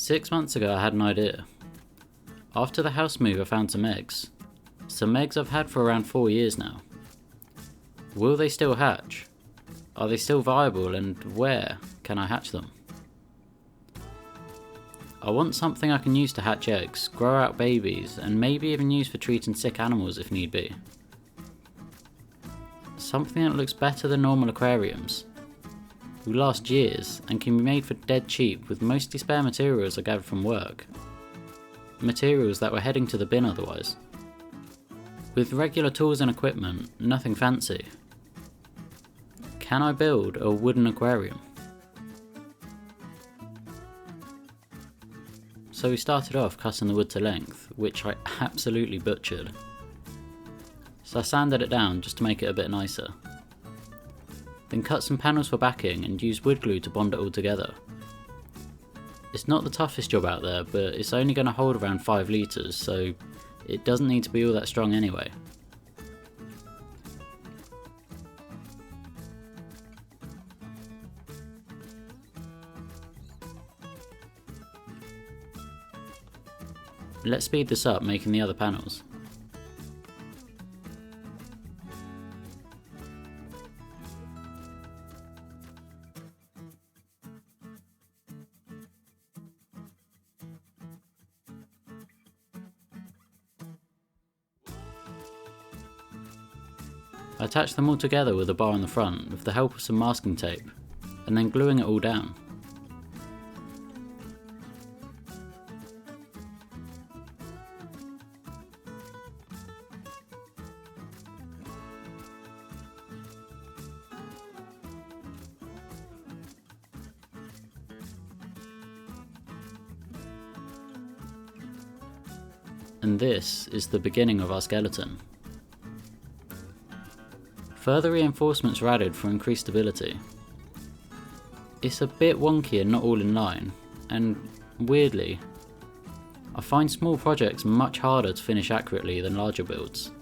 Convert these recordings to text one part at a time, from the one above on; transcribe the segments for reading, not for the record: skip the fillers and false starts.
6 months ago I had an idea. After the house move I found some eggs. Some eggs I've had for around 4 years now. Will they still hatch? Are they still viable, and where can I hatch them? I want something I can use to hatch eggs, grow out babies, and maybe even use for treating sick animals if need be. Something that looks better than normal aquariums, will last years, and can be made for dead cheap with mostly spare materials I gathered from work. Materials that were heading to the bin otherwise. With regular tools and equipment, nothing fancy. Can I build a wooden aquarium? So we started off cutting the wood to length, which I absolutely butchered. So I sanded it down just to make it a bit nicer. Then cut some panels for backing and used wood glue to bond it all together. It's not the toughest job out there, but it's only going to hold around 5 litres, so it doesn't need to be all that strong anyway. Let's speed this up making the other panels. I attached them all together with a bar on the front with the help of some masking tape, and then gluing it all down. And this is the beginning of our skeleton. Further reinforcements were added for increased stability. It's a bit wonky and not all in line, and weirdly, I find small projects much harder to finish accurately than larger builds.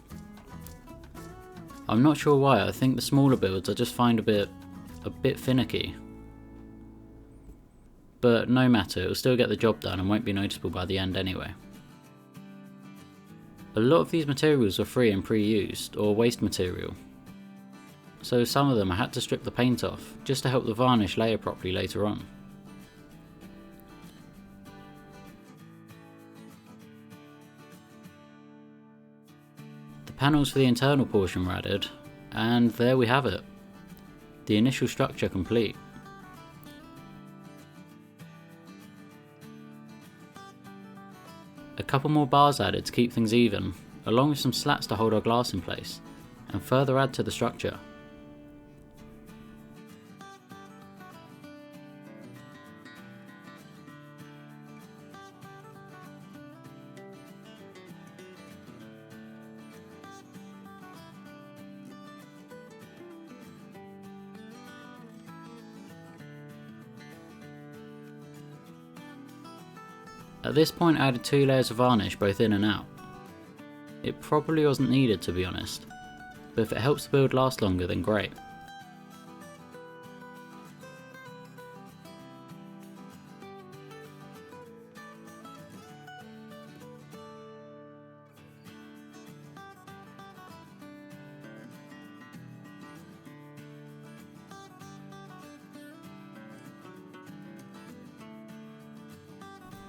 I'm not sure why. I think the smaller builds I just find a bit finicky. But no matter, it'll still get the job done and won't be noticeable by the end anyway. A lot of these materials were free and pre-used, or waste material. So some of them I had to strip the paint off, just to help the varnish layer properly later on. The panels for the internal portion were added, and there we have it. The initial structure complete. A couple more bars added to keep things even, along with some slats to hold our glass in place, and further add to the structure. At this point I added 2 layers of varnish both in and out. It probably wasn't needed, to be honest, but if it helps the build last longer then great.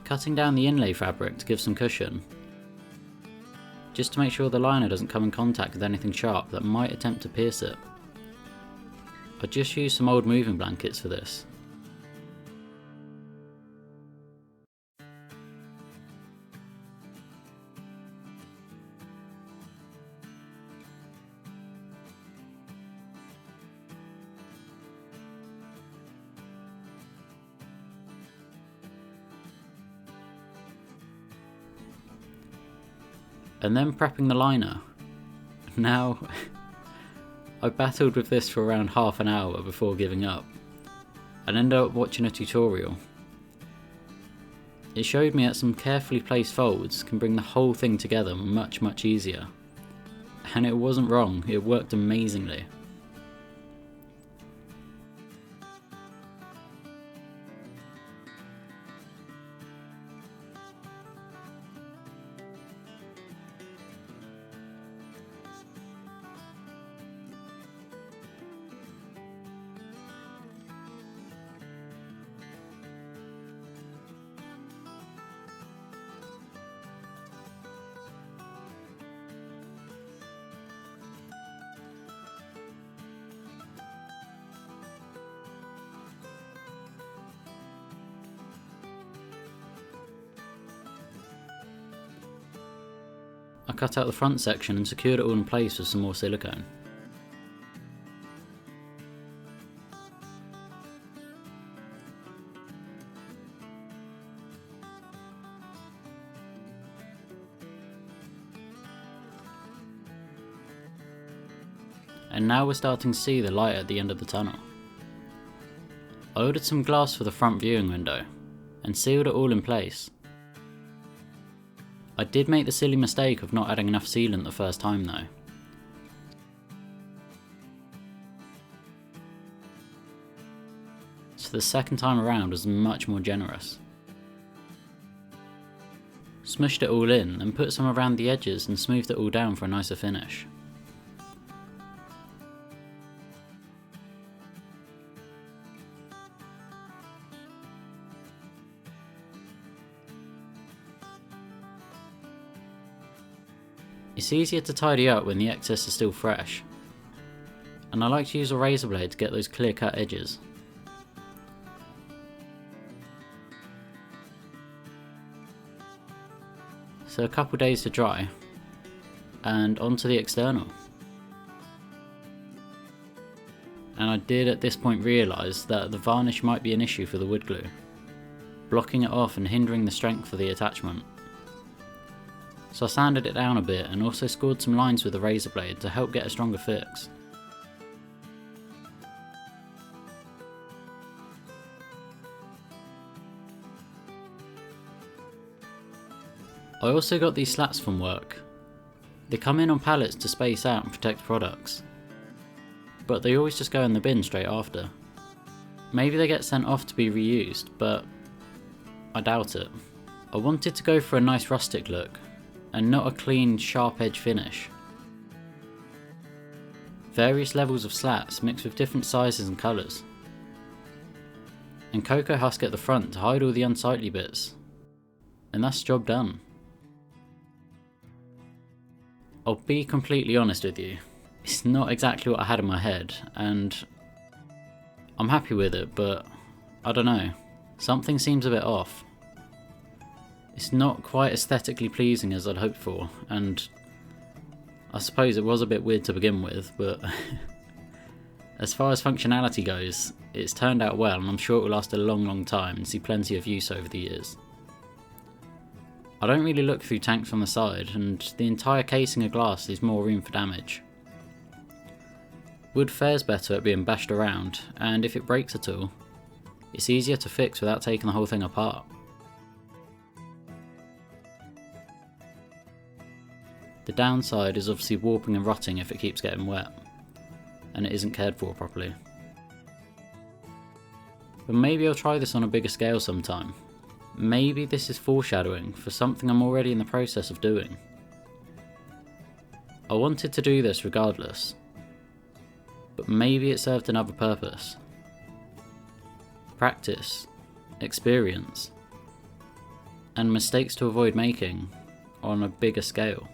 Cutting down the inlay fabric to give some cushion, just to make sure the liner doesn't come in contact with anything sharp that might attempt to pierce it. I just used some old moving blankets for this. And then prepping the liner. Now, I battled with this for around half an hour before giving up, and ended up watching a tutorial. It showed me that some carefully placed folds can bring the whole thing together much easier. And it wasn't wrong, it worked amazingly. cut out the front section and secured it all in place with some more silicone. And now we're starting to see the light at the end of the tunnel. I ordered some glass for the front viewing window and sealed it all in place. I did make the silly mistake of not adding enough sealant the first time though. So the second time around was much more generous. Smushed it all in and put some around the edges and smoothed it all down for a nicer finish. It's easier to tidy up when the excess is still fresh, and I like to use a razor blade to get those clear cut edges. So a couple days to dry, and onto the external. And I did at this point realise that the varnish might be an issue for the wood glue, blocking it off and hindering the strength of the attachment. So I sanded it down a bit and also scored some lines with a razor blade to help get a stronger fix. I also got these slats from work. They come in on pallets to space out and protect products, but they always just go in the bin straight after. Maybe they get sent off to be reused, but I doubt it. I wanted to go for a nice rustic look, and not a clean, sharp edge finish. Various levels of slats mixed with different sizes and colours. And cocoa husk at the front to hide all the unsightly bits. And that's job done. I'll be completely honest with you, it's not exactly what I had in my head, and I'm happy with it, but I don't know, something seems a bit off. It's not quite aesthetically pleasing as I'd hoped for, and I suppose it was a bit weird to begin with, but as far as functionality goes, it's turned out well and I'm sure it will last a long time and see plenty of use over the years. I don't really look through tanks from the side, and the entire casing of glass leaves more room for damage. Wood fares better at being bashed around, and if it breaks at all, it's easier to fix without taking the whole thing apart. The downside is obviously warping and rotting if it keeps getting wet, and it isn't cared for properly. But maybe I'll try this on a bigger scale sometime. Maybe this is foreshadowing for something I'm already in the process of doing. I wanted to do this regardless, but maybe it served another purpose. Practice, experience, and mistakes to avoid making on a bigger scale.